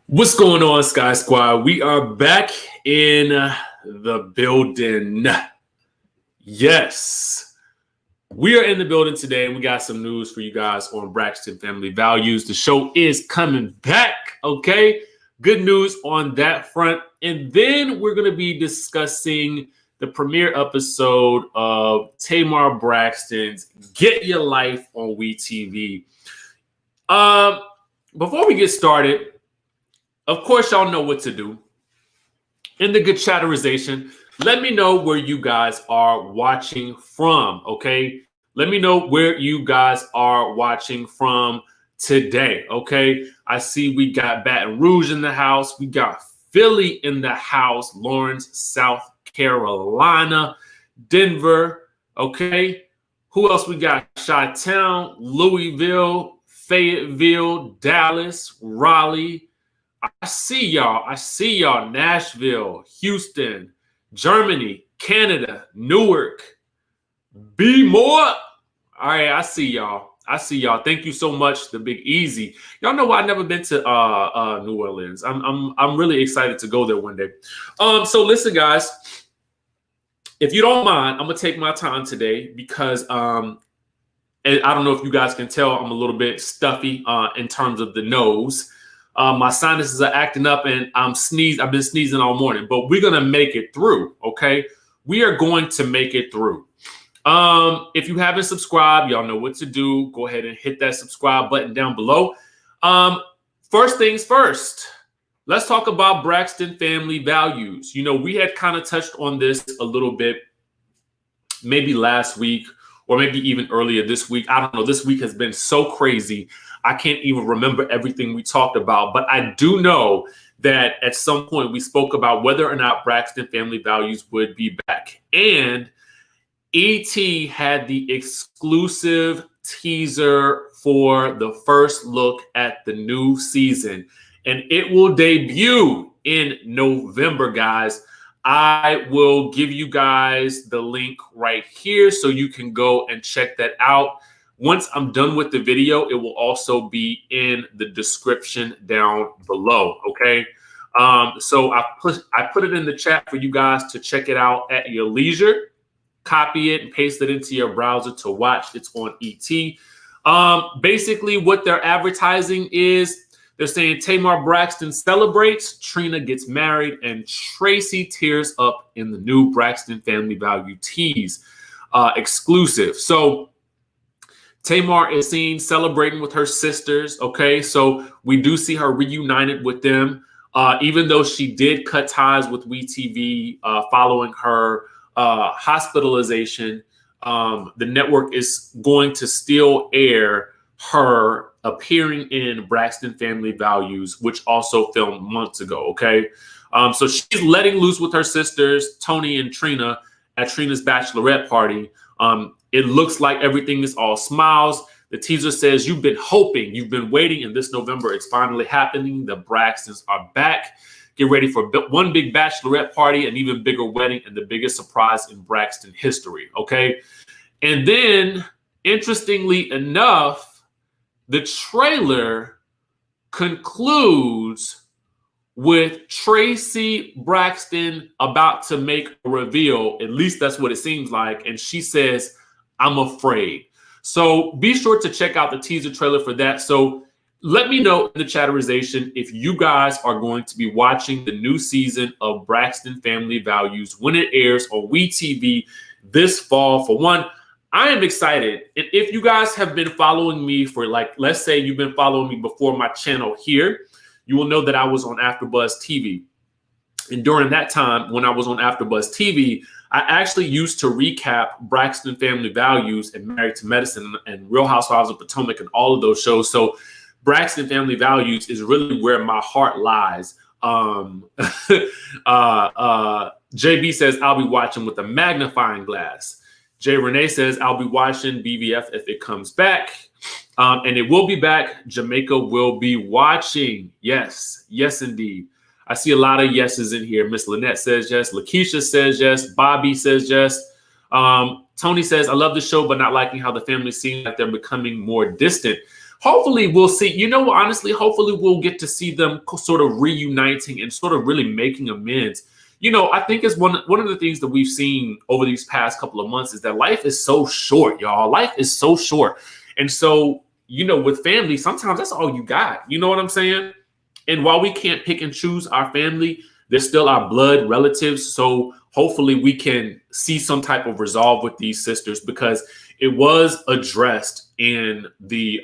What's going on, Sky Squad? We are back in the building. Yes, we are in the building today, and we got some news for you guys on Braxton Family Values. The show is coming back, okay? Good news on that front. And then we're going to be discussing the premiere episode of Tamar Braxton's Get Your Life on WeTV. Before we get started, of course, y'all know what to do. In the good chatterization, let me know where you guys are watching from, okay? Let me know where you guys are watching from today, okay? I see we got Baton Rouge in the house. We got Philly in the house, Lawrence, South Carolina, Denver, okay? Who else we got? Chi-Town, Louisville, Fayetteville, Dallas, Raleigh. I see y'all. Nashville, Houston, Germany, Canada, Newark. Be more. All right, I see y'all. Thank you so much, the Big Easy. Y'all know I've never been to New Orleans. I'm really excited to go there one day. So listen, guys, if you don't mind, I'm gonna take my time today because and I don't know if you guys can tell I'm a little bit stuffy in terms of the nose. My sinuses are acting up and I've been sneezing all morning, but we're going to make it through. Okay. We are going to make it through. If you haven't subscribed, y'all know what to do. Go ahead and hit that subscribe button down below. First things first, let's talk about Braxton Family Values. You know, we had kind of touched on this a little bit, maybe last week or maybe even earlier this week. I don't know. This week has been so crazy. I can't even remember everything we talked about, but I do know that at some point we spoke about whether or not Braxton Family Values would be back. And ET had the exclusive teaser for the first look at the new season, and it will debut in November, guys. I will give you guys the link right here so you can go and check that out. Once I'm done with the video, it will also be in the description down below, okay? So I put it in the chat for you guys to check it out at your leisure. Copy it and paste it into your browser to watch. It's on ET. Basically, what they're advertising is they're saying Tamar Braxton celebrates, Trina gets married, and Tracy tears up in the new Braxton Family Value tease exclusive. So Tamar is seen celebrating with her sisters, okay? So we do see her reunited with them, even though she did cut ties with WeTV following her hospitalization. The network is going to still air her appearing in Braxton Family Values, which also filmed months ago, okay? So she's letting loose with her sisters, Tony and Trina, at Trina's bachelorette party. It looks like everything is all smiles. The teaser says you've been hoping, you've been waiting, and this November it's finally happening. The Braxtons are back. Get ready for one big bachelorette party, an even bigger wedding, and the biggest surprise in Braxton history, okay? And then, interestingly enough, the trailer concludes with Tracy Braxton about to make a reveal. At least that's what it seems like. And she says, I'm afraid. So be sure to check out the teaser trailer for that. So let me know in the chatterization if you guys are going to be watching the new season of Braxton Family Values when it airs on WeTV this fall. For one, I am excited. And if you guys have been following me for, like, let's say you've been following me before my channel here, you will know that I was on AfterBuzz TV. And during that time, when I was on AfterBuzz TV, I actually used to recap Braxton Family Values and Married to Medicine and Real Housewives of Potomac and all of those shows. So Braxton Family Values is really where my heart lies. JB says, I'll be watching with a magnifying glass. Jay Renee says, I'll be watching BVF if it comes back. And it will be back. Jamaica will be watching. Yes, yes, indeed. I see a lot of yeses in here. Miss Lynette says yes. Lakeisha says yes. Bobby says yes. Tony says, I love the show, but not liking how the family seems like they're becoming more distant. hopefully we'll see, honestly, hopefully we'll get to see them sort of reuniting and sort of really making amends. I think it's one of the things that we've seen over these past couple of months is that life is so short, y'all. Life is so short. And so, with family, sometimes that's all you got. You know what I'm saying? And while we can't pick and choose our family, they're still our blood relatives. So hopefully we can see some type of resolve with these sisters, because it was addressed in the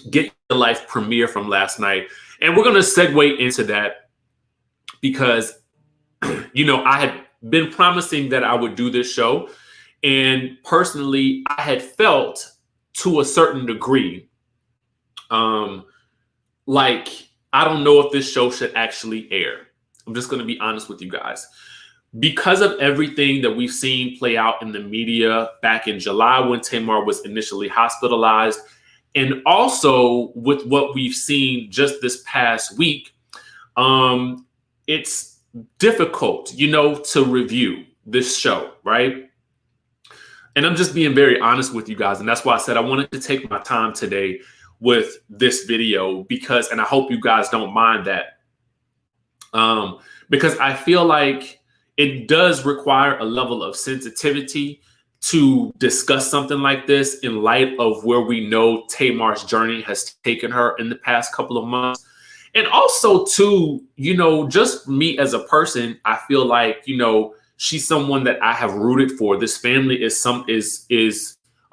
Get Your Life premiere from last night. And we're going to segue into that because, I had been promising that I would do this show. And personally, I had felt to a certain degree, like, I don't know if this show should actually air. I'm just going to be honest with you guys. Because of everything that we've seen play out in the media back in July when Tamar was initially hospitalized, and also with what we've seen just this past week, it's difficult, to review this show, right? And I'm just being very honest with you guys. And that's why I said I wanted to take my time today with this video, and I hope you guys don't mind that, because I feel like it does require a level of sensitivity to discuss something like this in light of where we know Tamar's journey has taken her in the past couple of months. And also too, just me as a person, I feel like, she's someone that I have rooted for. This family is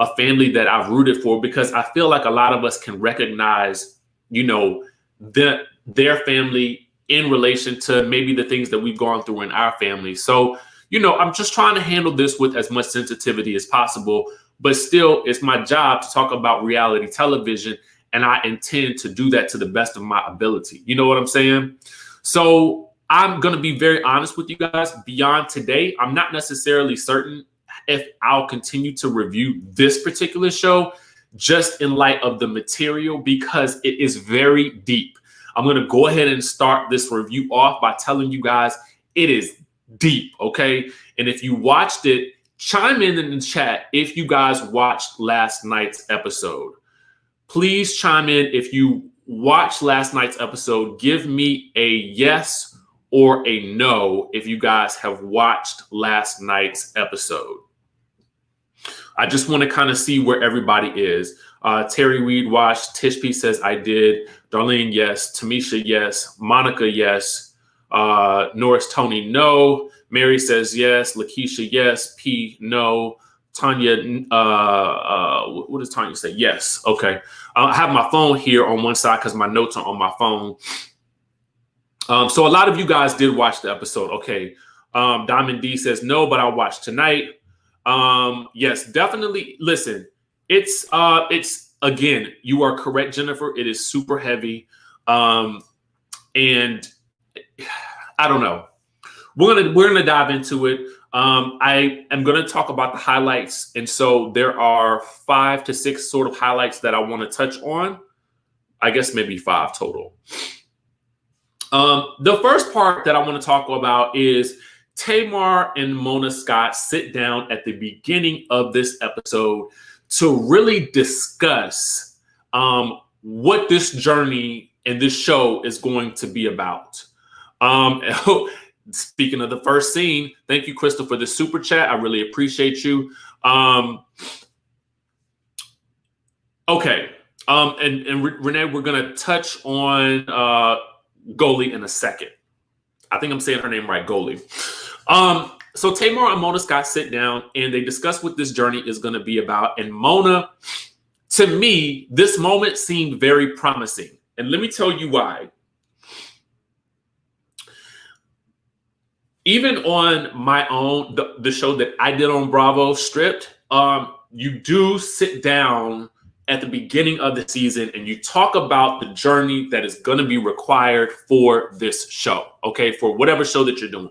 a family that I've rooted for, because I feel like a lot of us can recognize, their family in relation to maybe the things that we've gone through in our family. So, I'm just trying to handle this with as much sensitivity as possible, but still it's my job to talk about reality television. And I intend to do that to the best of my ability. You know what I'm saying? So I'm going to be very honest with you guys. Beyond today, I'm not necessarily certain if I'll continue to review this particular show just in light of the material, because it is very deep. I'm going to go ahead and start this review off by telling you guys it is deep, okay? And if you watched it, chime in the chat if you guys watched last night's episode. Please chime in if you watched last night's episode. Give me a yes or a no if you guys have watched last night's episode. I just want to kind of see where everybody is. Terry Weed watched. Tishp says I did. Darlene, yes. Tamisha, yes. Monica, yes. Norris Tony, no. Mary says yes. Lakeisha, yes. P, no. Tanya, what does Tanya say? Yes. Okay. I have my phone here on one side because my notes are on my phone. So a lot of you guys did watch the episode. Okay. Diamond D says no, but I'll watch tonight. Yes, definitely. Listen, it's again, you are correct, Jennifer. It is super heavy. And I don't know. We're gonna dive into it. I am gonna talk about the highlights, and so there are 5 to 6 sort of highlights that I want to touch on. I guess maybe 5 total. The first part that I want to talk about is Tamar and Mona Scott sit down at the beginning of this episode to really discuss what this journey and this show is going to be about. Speaking of the first scene, thank you, Crystal, for the super chat. I really appreciate you. Okay. And Renee, we're going to touch on Goalie in a second. I think I'm saying her name right, Goalie. So Tamar and Mona Scott sit down and they discuss what this journey is going to be about. And Mona, to me, this moment seemed very promising. And let me tell you why. Even on my own, the show that I did on Bravo, Stripped, you do sit down at the beginning of the season and you talk about the journey that is going to be required for this show, okay, for whatever show that you're doing.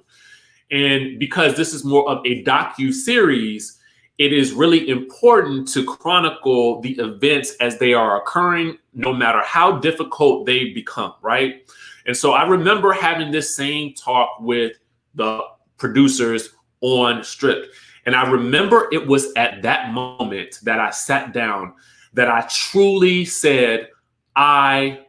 And because this is more of a docu-series, it is really important to chronicle the events as they are occurring, no matter how difficult they become, right? And so I remember having this same talk with the producers on Stripped. And I remember it was at that moment that I sat down that I truly said, I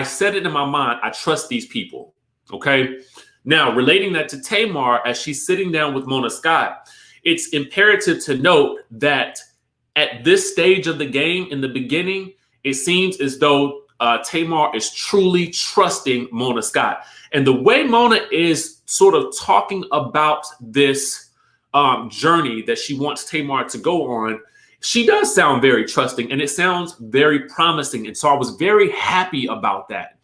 said it in my mind, I trust these people. Okay. Now, relating that to Tamar, as she's sitting down with Mona Scott, it's imperative to note that at this stage of the game, in the beginning, it seems as though Tamar is truly trusting Mona Scott. And the way Mona is sort of talking about this journey that she wants Tamar to go on, she does sound very trusting, and it sounds very promising. And so I was very happy about that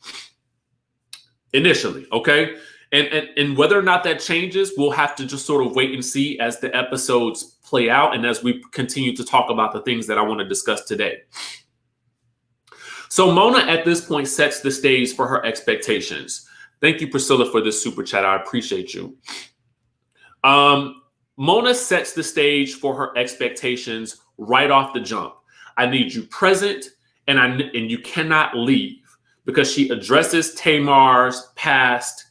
initially. Okay. And whether or not that changes, we'll have to just sort of wait and see as the episodes play out and as we continue to talk about the things that I want to discuss today. So Mona at this point sets the stage for her expectations. Thank you, Priscilla, for this super chat. I appreciate you. Mona sets the stage for her expectations right off the jump. I need you present, and you cannot leave, because she addresses Tamar's past,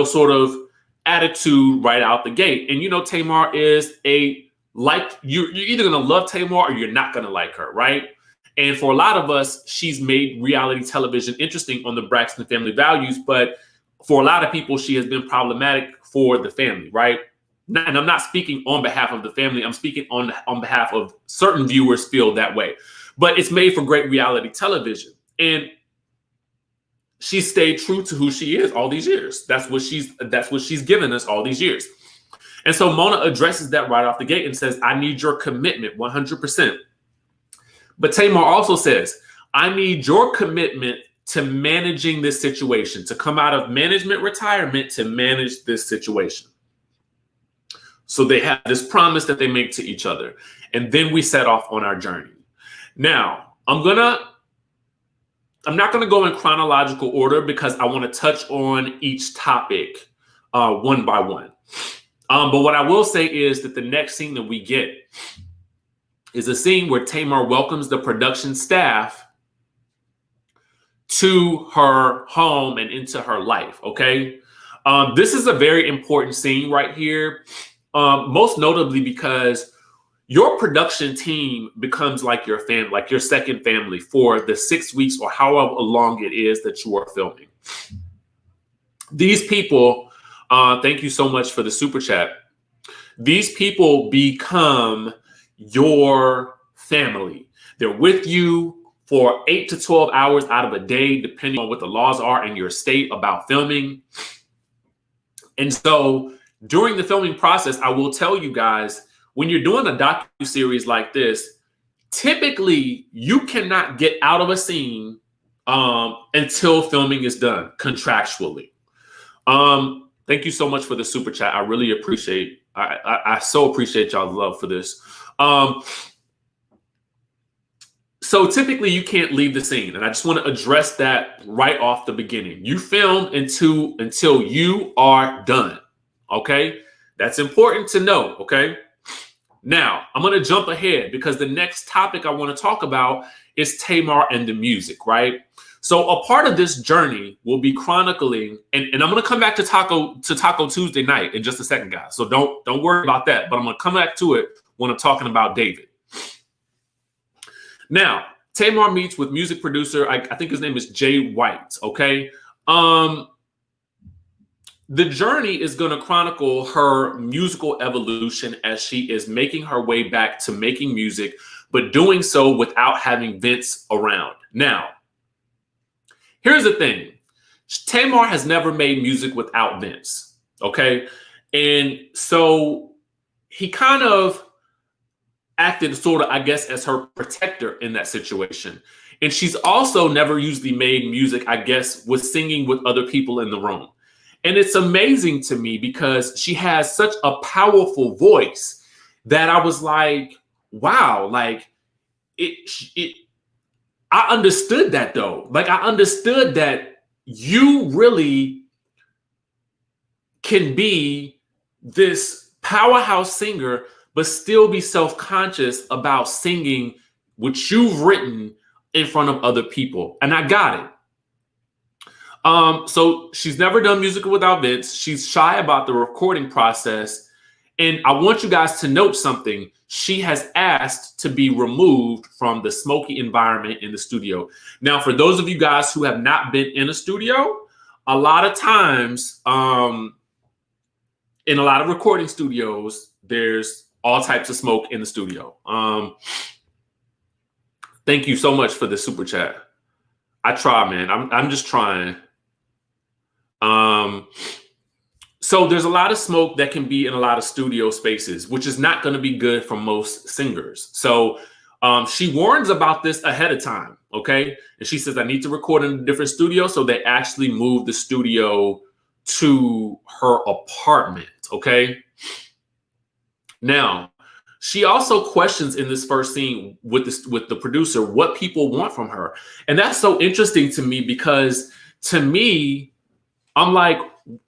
sort of attitude right out the gate. And, Tamar is you're either going to love Tamar or you're not going to like her, right? And for a lot of us, she's made reality television interesting on the Braxton family values. But for a lot of people, she has been problematic for the family, right? And I'm not speaking on behalf of the family. I'm speaking on behalf of certain viewers feel that way. But it's made for great reality television. And she stayed true to who she is all these years. That's what she's given us all these years. And so Mona addresses that right off the gate and says, I need your commitment 100%. But Tamar also says, I need your commitment to managing this situation, to come out of management retirement to manage this situation. So they have this promise that they make to each other. And then we set off on our journey. Now, I'm not going to go in chronological order because I want to touch on each topic one by one. But what I will say is that the next scene that we get is a scene where Tamar welcomes the production staff to her home and into her life. Okay. This is a very important scene right here. Most notably because your production team becomes like your family, like your second family for the 6 weeks or however long it is that you are filming. These people, thank you so much for the super chat. These people become your family. They're with you for 8 to 12 hours out of a day, depending on what the laws are in your state about filming. And so during the filming process, I will tell you guys, when you're doing a docuseries like this, typically you cannot get out of a scene until filming is done contractually. Thank you so much for the super chat. I really appreciate, I so appreciate y'all's love for this. So typically you can't leave the scene. And I just want to address that right off the beginning. You film until you are done. Okay. That's important to know. Okay. Now I'm going to jump ahead because the next topic I want to talk about is Tamar and the music, right? So a part of this journey will be chronicling, and I'm going to come back to Taco Tuesday night in just a second, guys. So don't worry about that, but I'm going to come back to it when I'm talking about David. Now, Tamar meets with music producer, I think his name is Jay White, okay? The journey is going to chronicle her musical evolution as she is making her way back to making music, but doing so without having Vince around. Now, here's the thing. Tamar has never made music without Vince, okay? And so he kind of acted sort of, I guess, as her protector in that situation. And she's also never usually made music, I guess, with singing with other people in the room. And it's amazing to me because she has such a powerful voice that I was like, wow, like I understood that though. Like I understood that you really can be this powerhouse singer, but still be self-conscious about singing what you've written in front of other people. And I got it. So she's never done music without Vince. She's shy about the recording process. And I want you guys to note something. She has asked to be removed from the smoky environment in the studio. Now, for those of you guys who have not been in a studio, a lot of times in a lot of recording studios, there's all types of smoke in the studio. Thank you so much for the super chat. I try, man. I'm just trying. So there's a lot of smoke that can be in a lot of studio spaces, which is not going to be good for most singers. So she warns about this ahead of time, okay? And she says, I need to record in a different studio. So they actually moved the studio to her apartment, okay? Now, she also questions in this first scene with the producer what people want from her. And that's so interesting to me because to me, I'm like,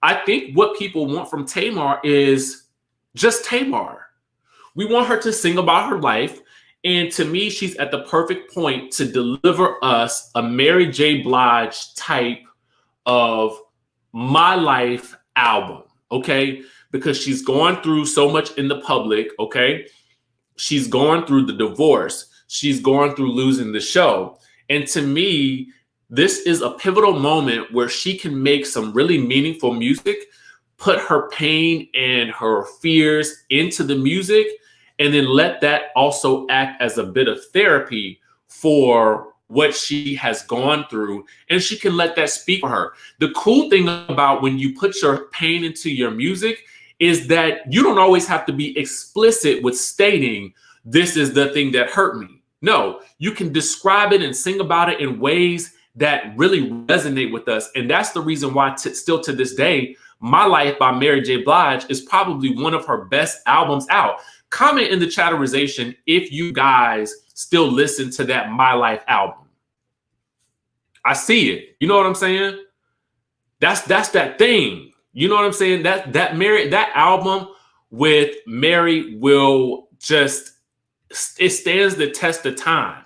I think what people want from Tamar is just Tamar. We want her to sing about her life. And to me, she's at the perfect point to deliver us a Mary J. Blige type of My Life album, okay? Because she's gone through so much in the public, okay? She's gone through the divorce. She's gone through losing the show. And to me, this is a pivotal moment where she can make some really meaningful music, put her pain and her fears into the music, and then let that also act as a bit of therapy for what she has gone through. And she can let that speak for her. The cool thing about when you put your pain into your music is that you don't always have to be explicit with stating, this is the thing that hurt me. No, you can describe it and sing about it in ways that really resonate with us. And that's the reason why still to this day, My Life by Mary J. Blige is probably one of her best albums out. Comment in the chatterization if you guys still listen to that My Life album. I see it. You know what I'm saying? That's that thing. You know what I'm saying? That album with Mary will just, it stands the test of time.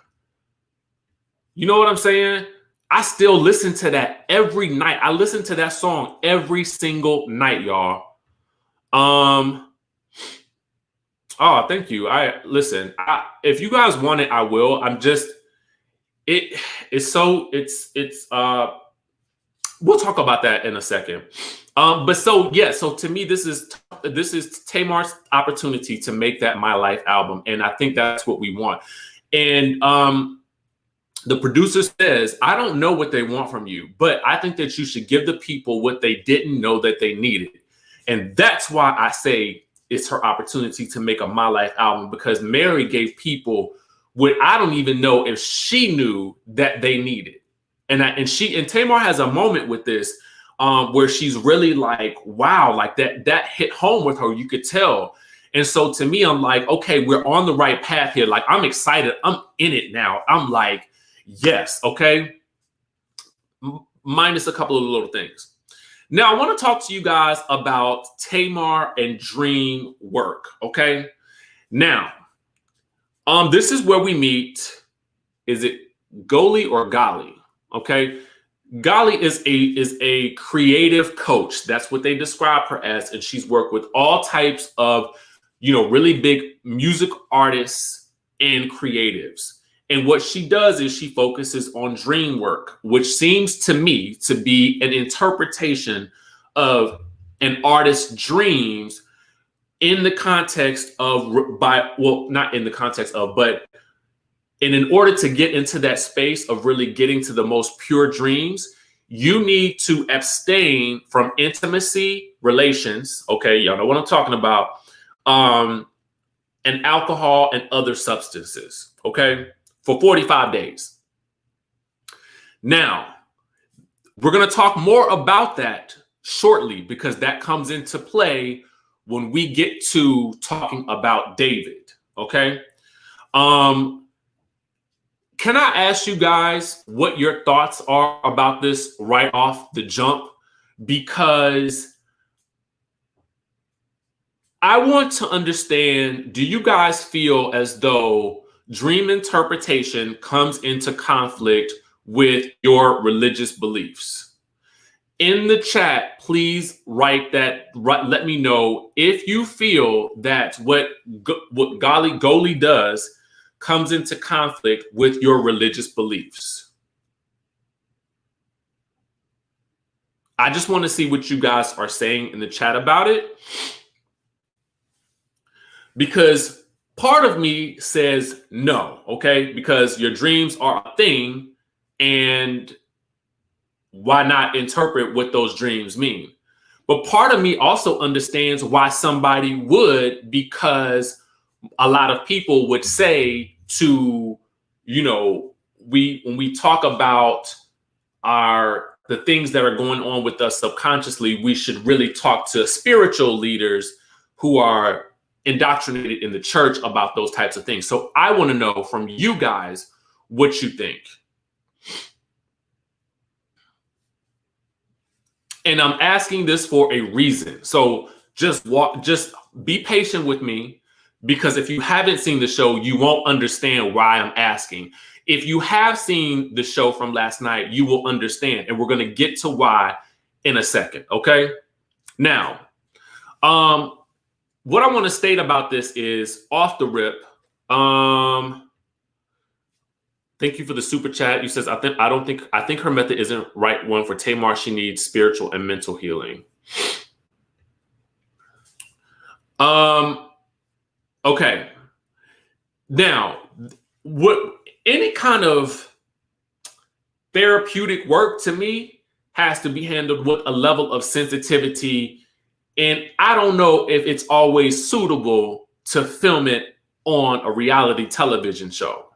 You know what I'm saying? I still listen to that every night. I listen to that song every single night, y'all. Oh, thank you. If you guys want it, I will. We'll talk about that in a second. So to me, this is Tamar's opportunity to make that My Life album. And I think that's what we want. And the producer says, I don't know what they want from you, but I think that you should give the people what they didn't know that they needed. And that's why I say it's her opportunity to make a My Life album, because Mary gave people what I don't even know if she knew that they needed. And Tamar has a moment with this where she's really like, wow, like that hit home with her. You could tell. And so to me, I'm like, okay, we're on the right path here. Like, I'm excited. I'm in it now. I'm like, yes. Okay. Minus a couple of little things. Now, I want to talk to you guys about Tamar and Dream work. Okay. Now, this is where we meet. Is it Goli or Gali? Okay. Gali is a creative coach. That's what they describe her as. And she's worked with all types of, really big music artists and creatives. And what she does is she focuses on dream work, which seems to me to be an interpretation of an artist's dreams in the context of, not in the context of, but in order to get into that space of really getting to the most pure dreams, you need to abstain from intimacy relations. Okay, y'all know what I'm talking about. And alcohol and other substances. Okay, for 45 days. Now, we're going to talk more about that shortly, because that comes into play when we get to talking about David. Okay. Can I ask you guys what your thoughts are about this right off the jump? Because I want to understand, do you guys feel as though dream interpretation comes into conflict with your religious beliefs? in the chat, please write that. Let me know if you feel that what Goਲੀ does comes into conflict with your religious beliefs. I just want to see what you guys are saying in the chat about it, because part of me says no, okay? Because your dreams are a thing, and why not interpret what those dreams mean? But part of me also understands why somebody would, because a lot of people would say to, you know, when we talk about the things that are going on with us subconsciously, we should really talk to spiritual leaders who are indoctrinated in the church about those types of things. So I want to know from you guys what you think. And I'm asking this for a reason. So just be patient with me, because if you haven't seen the show, you won't understand why I'm asking. If you have seen the show from last night, you will understand. And we're going to get to why in a second. Okay. Now, what I want to state about this is off the rip. Thank you for the super chat. You says, I think her method isn't right one for Tamar. She needs spiritual and mental healing. Okay. Now, any kind of therapeutic work to me has to be handled with a level of sensitivity. And I don't know if it's always suitable to film it on a reality television show.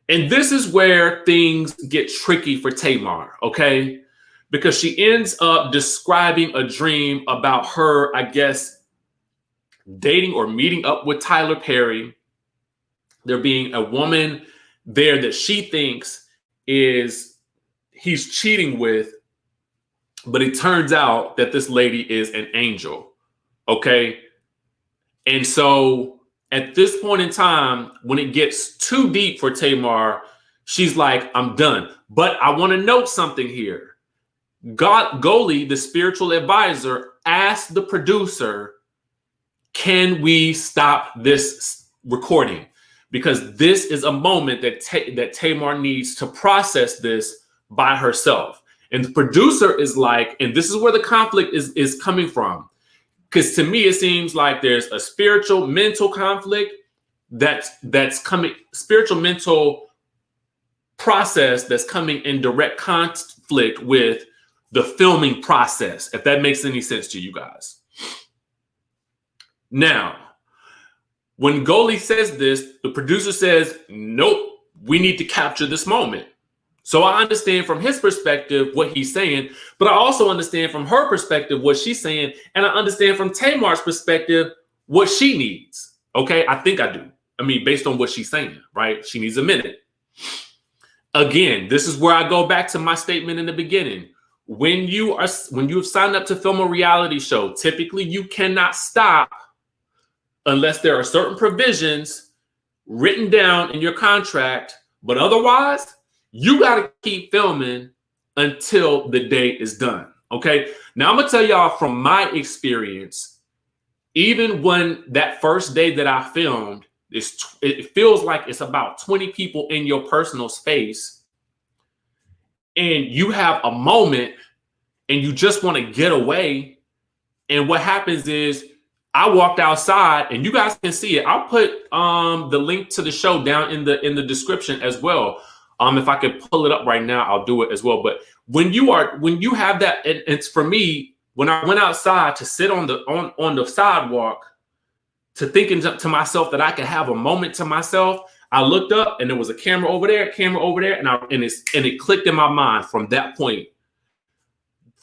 And this is where things get tricky for Tamar, okay? Because she ends up describing a dream about her, I guess, dating or meeting up with Tyler Perry. There being a woman there that she thinks he's cheating with, but it turns out that this lady is an angel, okay? And so at this point in time, when it gets too deep for Tamar, she's like, I'm done. But I want to note something here. Goly, the spiritual advisor, asked the producer, can we stop this recording? Because this is a moment that Tamar needs to process this by herself. And the producer is like, and this is where the conflict is coming from. Because to me, it seems like there's a spiritual mental conflict that's coming, spiritual mental process that's coming in direct conflict with the filming process, if that makes any sense to you guys. Now, when Goly says this, the producer says, nope, we need to capture this moment. So I understand from his perspective what he's saying, but I also understand from her perspective what she's saying, and I understand from Tamar's perspective what she needs. Okay, I think I do. I mean, based on what she's saying, right? She needs a minute. Again, this is where I go back to my statement in the beginning. When you've signed up to film a reality show, typically you cannot stop unless there are certain provisions written down in your contract, but otherwise, you got to keep filming until the day is done, okay? Now, I'm going to tell y'all from my experience, even when that first day that I filmed, it feels like it's about 20 people in your personal space, and you have a moment, and you just want to get away, and what happens is, I walked outside, and you guys can see it. I'll put the link to the show down in the description as well. If I could pull it up right now, I'll do it as well. But when you have that, it's for me, when I went outside to sit on the sidewalk, to thinking to myself that I could have a moment to myself, I looked up and there was a camera over there, and it clicked in my mind from that point.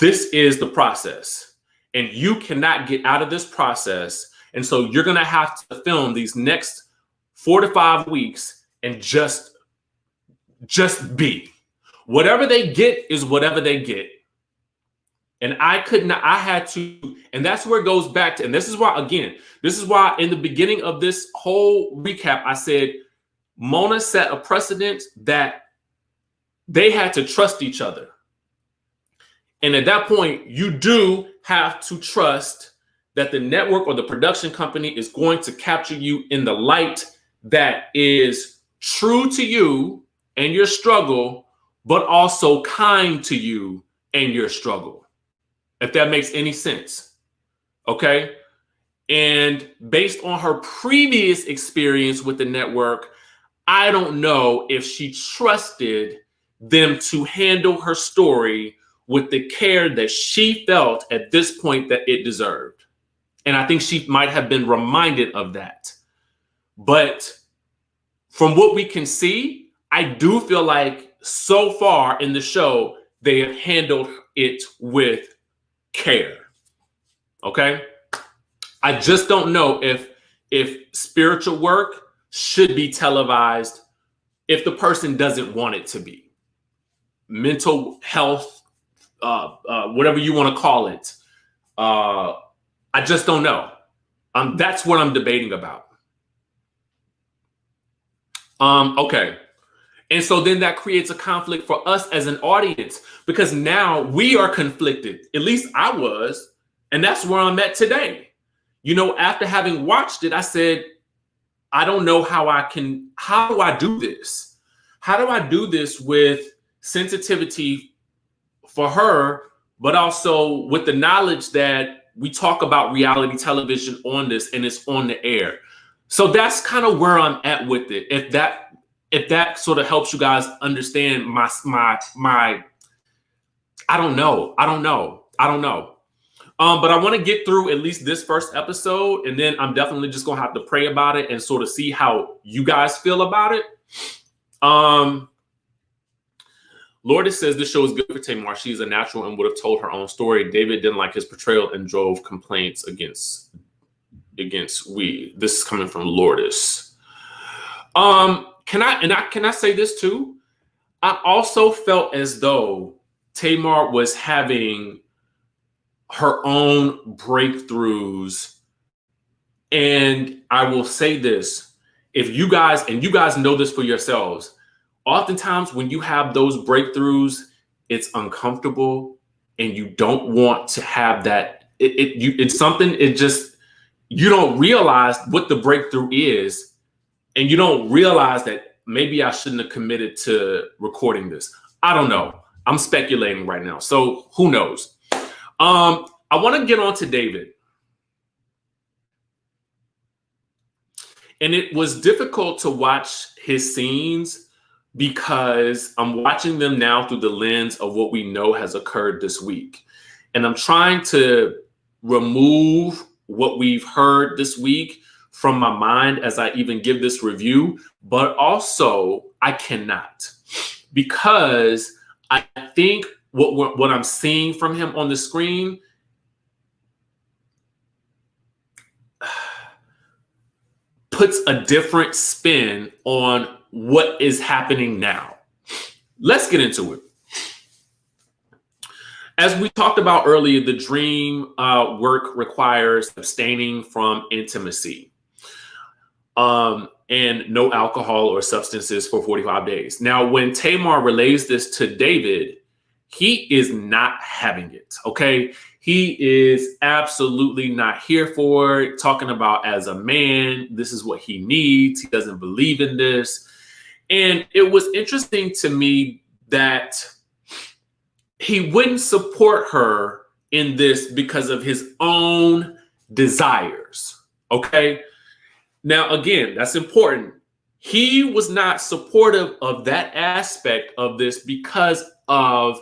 This is the process. And you cannot get out of this process. And so you're going to have to film these next 4 to 5 weeks and just be. Whatever they get is whatever they get. And I had to, and that's where it goes back to, and this is why in the beginning of this whole recap, I said, Mona set a precedent that they had to trust each other. And at that point, you do have to trust that the network or the production company is going to capture you in the light that is true to you and your struggle, but also kind to you and your struggle, if that makes any sense. Okay. And based on her previous experience with the network, I don't know if she trusted them to handle her story with the care that she felt at this point that it deserved. And I think she might have been reminded of that. But from what we can see, I do feel like so far in the show, they have handled it with care. Okay? I just don't know if spiritual work should be televised if the person doesn't want it to be. Mental health, whatever you want to call it. I just don't know. That's what I'm debating about. Okay. And so then that creates a conflict for us as an audience, because now we are conflicted. At least I was. And that's where I'm at today. You know, after having watched it, I said, I don't know how do I do this? How do I do this with sensitivity for her, but also with the knowledge that we talk about reality television on this and it's on the air? So that's kind of where I'm at with it. If that sort of helps you guys understand my I don't know. But I want to get through at least this first episode, and then I'm definitely just gonna have to pray about it and sort of see how you guys feel about it. Lourdes says this show is good for Tamar. She's a natural and would have told her own story. David didn't like his portrayal and drove complaints against we. This is coming from Lourdes. Can I say this too? I also felt as though Tamar was having her own breakthroughs. And I will say this, if you guys know this for yourselves, oftentimes when you have those breakthroughs, it's uncomfortable and you don't want to have that. It's something, you don't realize what the breakthrough is. And you don't realize that maybe I shouldn't have committed to recording this. I don't know. I'm speculating right now. So who knows? I want to get on to David. And it was difficult to watch his scenes because I'm watching them now through the lens of what we know has occurred this week. And I'm trying to remove what we've heard this week from my mind as I even give this review, but also I cannot, because I think what I'm seeing from him on the screen puts a different spin on what is happening now. Let's get into it. As we talked about earlier, the dream work requires abstaining from intimacy and no alcohol or substances for 45 days. Now, when Tamar relays this to David, he is not having it, okay? He is absolutely not here for it, talking about as a man, this is what he needs. He doesn't believe in this. And it was interesting to me that he wouldn't support her in this because of his own desires, okay? Now, again, that's important. He was not supportive of that aspect of this because of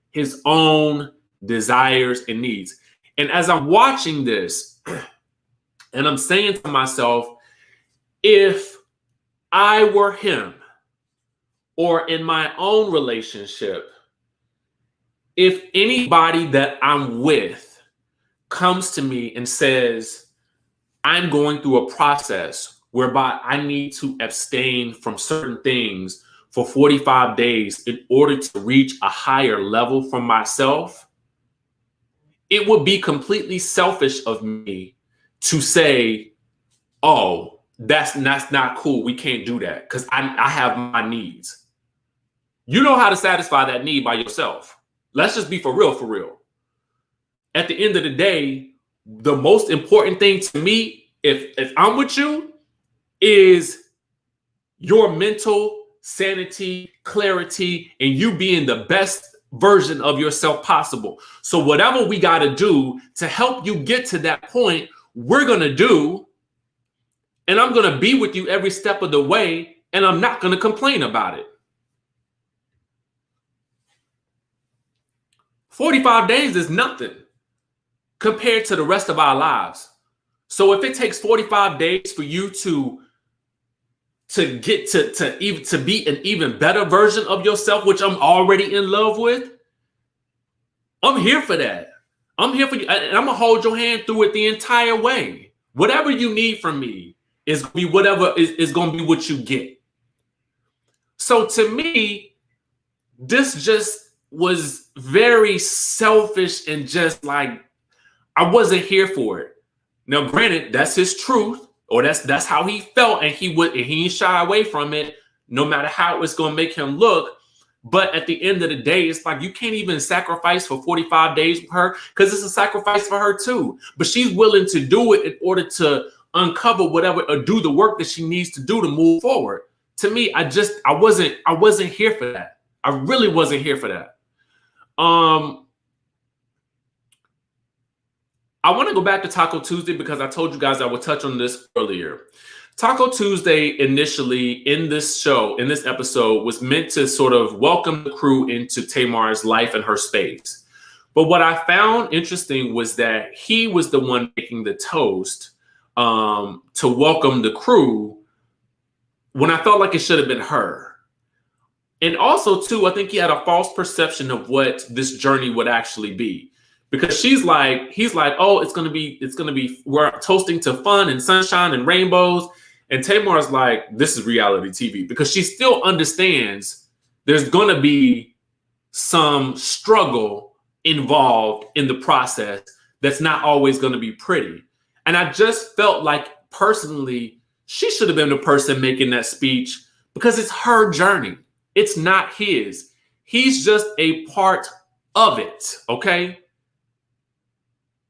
his own desires and needs. And as I'm watching this, and I'm saying to myself, if I were him, or in my own relationship, if anybody that I'm with comes to me and says, I'm going through a process whereby I need to abstain from certain things for 45 days in order to reach a higher level for myself, it would be completely selfish of me to say, oh, that's not cool. We can't do that because I have my needs. You know how to satisfy that need by yourself. Let's just be for real, for real. At the end of the day, the most important thing to me, if I'm with you, is your mental sanity, clarity, and you being the best version of yourself possible. So whatever we got to do to help you get to that point, we're going to do. And I'm going to be with you every step of the way. And I'm not going to complain about it. 45 days is nothing compared to the rest of our lives. So if it takes 45 days for you to get to be an even better version of yourself, which I'm already in love with, I'm here for that. I'm here for you. And I'm going to hold your hand through it the entire way. Whatever you need from me is going to be whatever is going to be what you get. So to me, this just was very selfish and just like, I wasn't here for it. Now, granted, that's his truth, or that's how he felt, and he didn't shy away from it, no matter how it's going to make him look. But at the end of the day, it's like you can't even sacrifice for 45 days with her, because it's a sacrifice for her too. But she's willing to do it in order to uncover whatever or do the work that she needs to do to move forward. To me, I wasn't here for that. I really wasn't here for that. I want to go back to Taco Tuesday because I told you guys I would touch on this earlier. Taco Tuesday initially in this show, in this episode, was meant to sort of welcome the crew into Tamar's life and her space. But what I found interesting was that he was the one making the toast to welcome the crew when I felt like it should have been her. And also, too, I think he had a false perception of what this journey would actually be. Because he's like, oh, it's gonna be, we're toasting to fun and sunshine and rainbows. And Tamar's like, this is reality TV, because she still understands there's gonna be some struggle involved in the process that's not always gonna be pretty. And I just felt like personally, she should have been the person making that speech because it's her journey. It's not his. He's just a part of it, okay?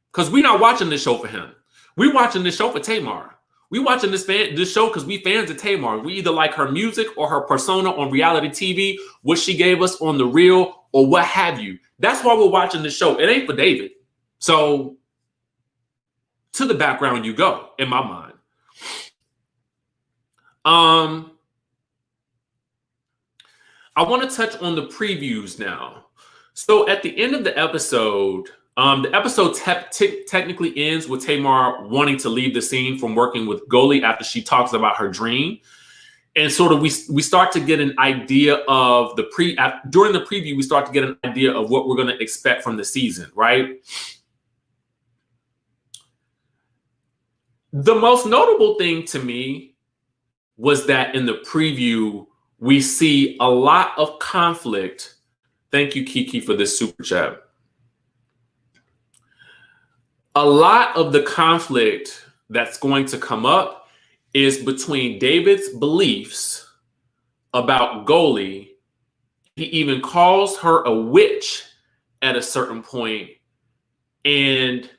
Because we're not watching this show for him. We're watching this show for Tamar. We're watching this show because we fans of Tamar. We either like her music or her persona on reality TV, what she gave us on The Real, or what have you. That's why we're watching this show. It ain't for David. So to the background you go, in my mind. I want to touch on the previews now. So at the end of the episode, technically ends with Tamar wanting to leave the scene from working with Goldie after she talks about her dream. And sort of we start to get an idea of during the preview, we start to get an idea of what we're going to expect from the season, right? The most notable thing to me was that in the preview, we see a lot of conflict. Thank you, Kiki, for this super chat. A lot of the conflict that's going to come up is between David's beliefs about Goldie. He even calls her a witch at a certain point, and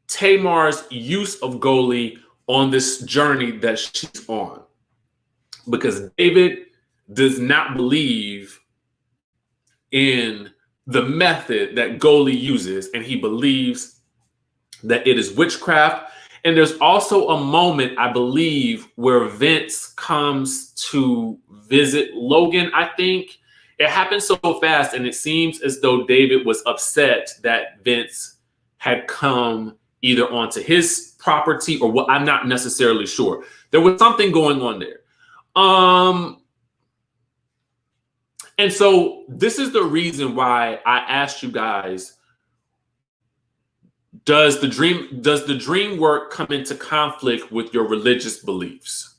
Tamar's use of Goldie on this journey that she's on. Because David does not believe in the method that Goldie uses, and he believes that it is witchcraft. And there's also a moment, I believe, where Vince comes to visit Logan, I think. It happened so fast, and it seems as though David was upset that Vince had come either onto his property or what, I'm not necessarily sure. There was something going on there. And so this is the reason why I asked you guys, does the dream work come into conflict with your religious beliefs?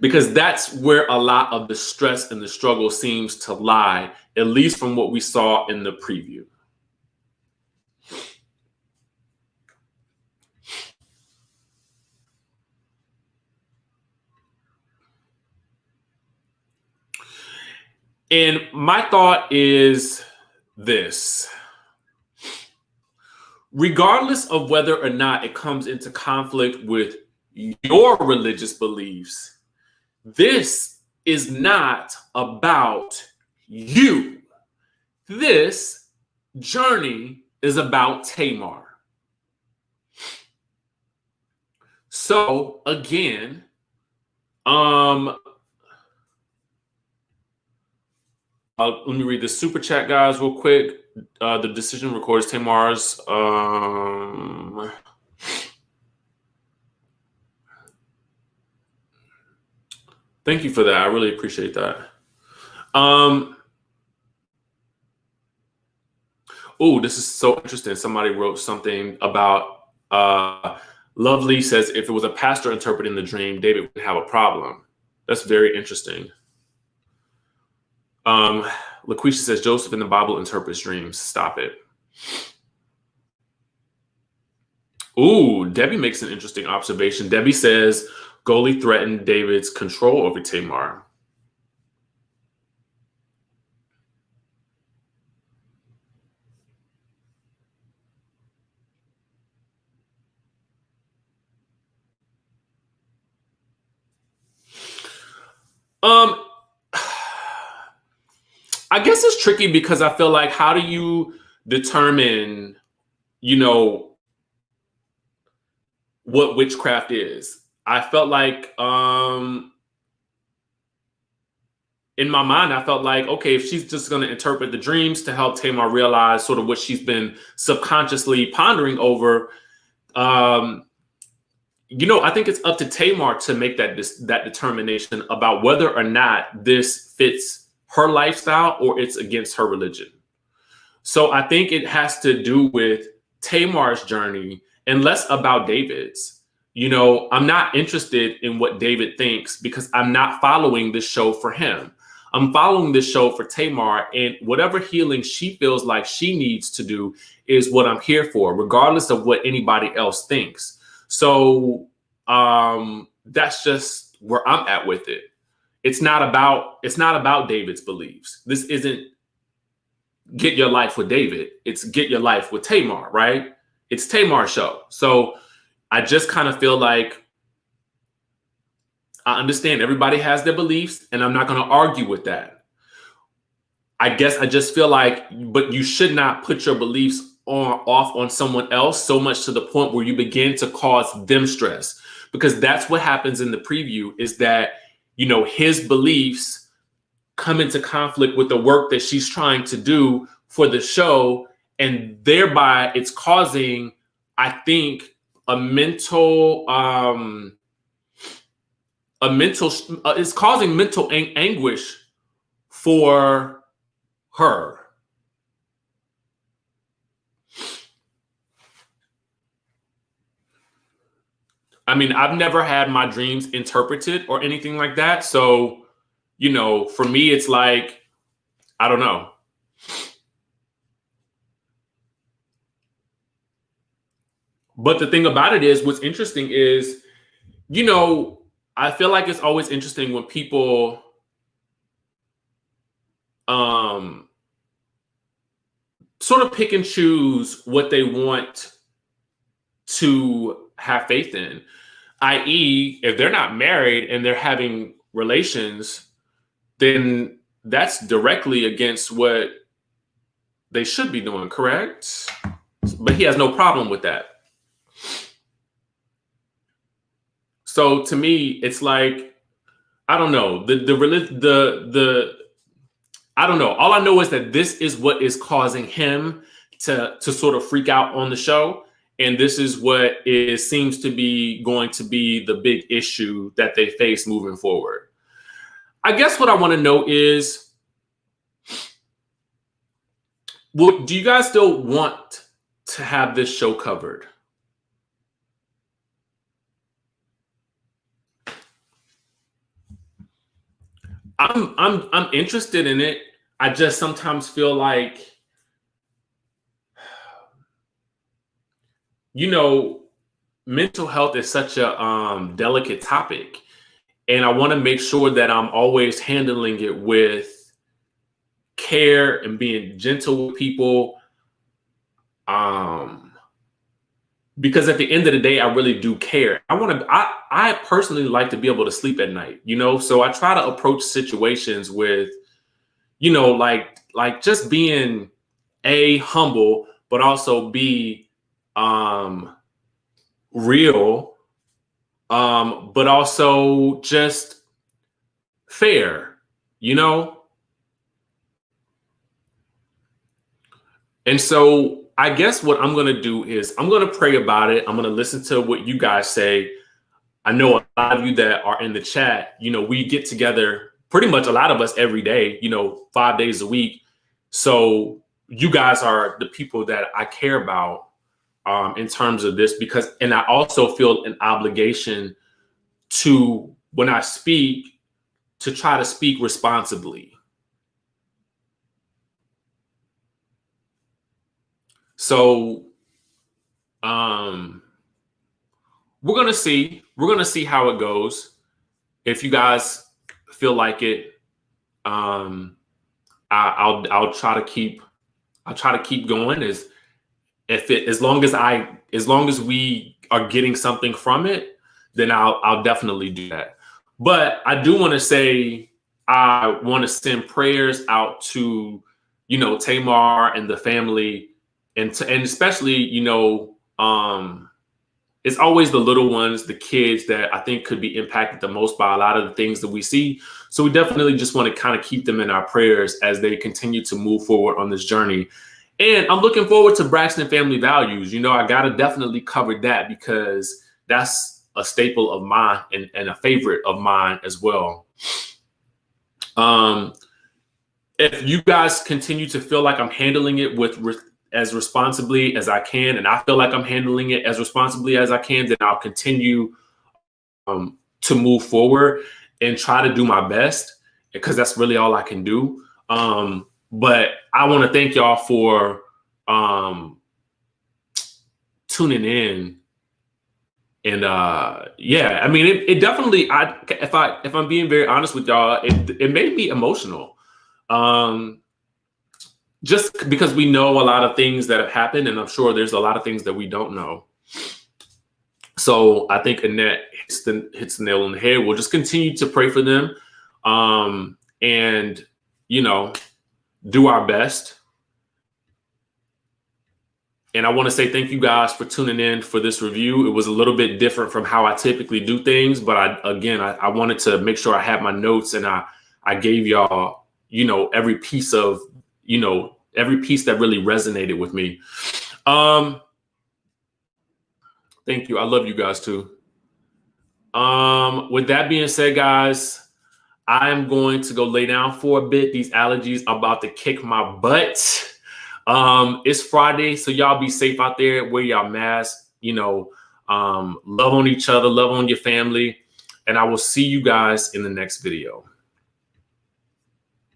Because that's where a lot of the stress and the struggle seems to lie, at least from what we saw in the preview. And my thought is this. Regardless of whether or not it comes into conflict with your religious beliefs, this is not about you. This journey is about Tamar. So again, let me read the super chat, guys, real quick. The decision records Tamar's. Thank you for that. I really appreciate that. Oh, this is so interesting. Somebody wrote something about Lovely says if it was a pastor interpreting the dream, David wouldn't have a problem. That's very interesting. LaQuisha says Joseph in the Bible interprets dreams. Stop it. Ooh, Debbie makes an interesting observation. Debbie says Goldie threatened David's control over Tamar. I guess it's tricky because I feel like how do you determine, what witchcraft is? I felt like in my mind, I felt like, okay, if she's just going to interpret the dreams to help Tamar realize sort of what she's been subconsciously pondering over, I think it's up to Tamar to make that determination about whether or not this fits her lifestyle or it's against her religion. So I think it has to do with Tamar's journey and less about David's. I'm not interested in what David thinks because I'm not following this show for him. I'm following this show for Tamar, and whatever healing she feels like she needs to do is what I'm here for, regardless of what anybody else thinks. So that's just where I'm at with it. It's not about David's beliefs. This isn't get your life with David. It's get your life with Tamar, right? It's Tamar's show. So I just kind of feel like I understand everybody has their beliefs, and I'm not going to argue with that. I guess I just feel like, but you should not put your beliefs off on someone else so much to the point where you begin to cause them stress, because that's what happens in the preview is that, his beliefs come into conflict with the work that she's trying to do for the show. And thereby it's causing, I think, it's causing mental anguish for her. I mean, I've never had my dreams interpreted or anything like that. So, for me, it's like, I don't know. But the thing about it is, what's interesting is, I feel like it's always interesting when people sort of pick and choose what they want to have faith in, i.e., if they're not married and they're having relations, then that's directly against what they should be doing, correct? But he has no problem with that. So to me, it's like, I don't know, I don't know. All I know is that this is what is causing him to sort of freak out on the show. And this is what seems to be going to be the big issue that they face moving forward. I guess what I want to know is, do you guys still want to have this show covered? I'm interested in it. I just sometimes feel like, mental health is such a delicate topic, and I want to make sure that I'm always handling it with care and being gentle with people. Because at the end of the day, I really do care. I personally like to be able to sleep at night, you know? So I try to approach situations with, you know, like just being humble, but also be real, but also just fair, you know? And so I guess what I'm going to do is I'm going to pray about it. I'm going to listen to what you guys say. I know a lot of you that are in the chat, you know, we get together pretty much a lot of us every day, you know, 5 days a week. So you guys are the people that I care about in terms of this, because, and I also feel an obligation to, when I speak, to try to speak responsibly. So we're gonna see how it goes. If you guys feel like it, I'll try to keep going as long as we are getting something from it, then I'll definitely do that. But I do want to say I want to send prayers out to, you know, Tamar and the family, and especially, you know, it's always the little ones, the kids that I think could be impacted the most by a lot of the things that we see. So we definitely just want to kind of keep them in our prayers as they continue to move forward on this journey. And I'm looking forward to Braxton Family Values. You know, I got to definitely cover that because that's a staple of mine and a favorite of mine as well. If you guys continue to feel like I'm handling it as responsibly as I can, and I feel like I'm handling it as responsibly as I can, then I'll continue to move forward and try to do my best, because that's really all I can do. But I want to thank y'all for tuning in. And yeah, I mean, it definitely, if I'm being very honest with y'all, it made me emotional. Just because we know a lot of things that have happened, and I'm sure there's a lot of things that we don't know. So I think Annette hits the nail on the head. We'll just continue to pray for them, and, you know, do our best. And I want to say thank you guys for tuning in for this review. It was a little bit different from how I typically do things, but I wanted to make sure I had my notes, and I gave y'all, you know, every piece that really resonated with me. Thank you. I love you guys too. With that being said, guys, I am going to go lay down for a bit. These allergies are about to kick my butt. It's Friday, so y'all be safe out there. Wear y'all masks, you know, love on each other, love on your family, and I will see you guys in the next video.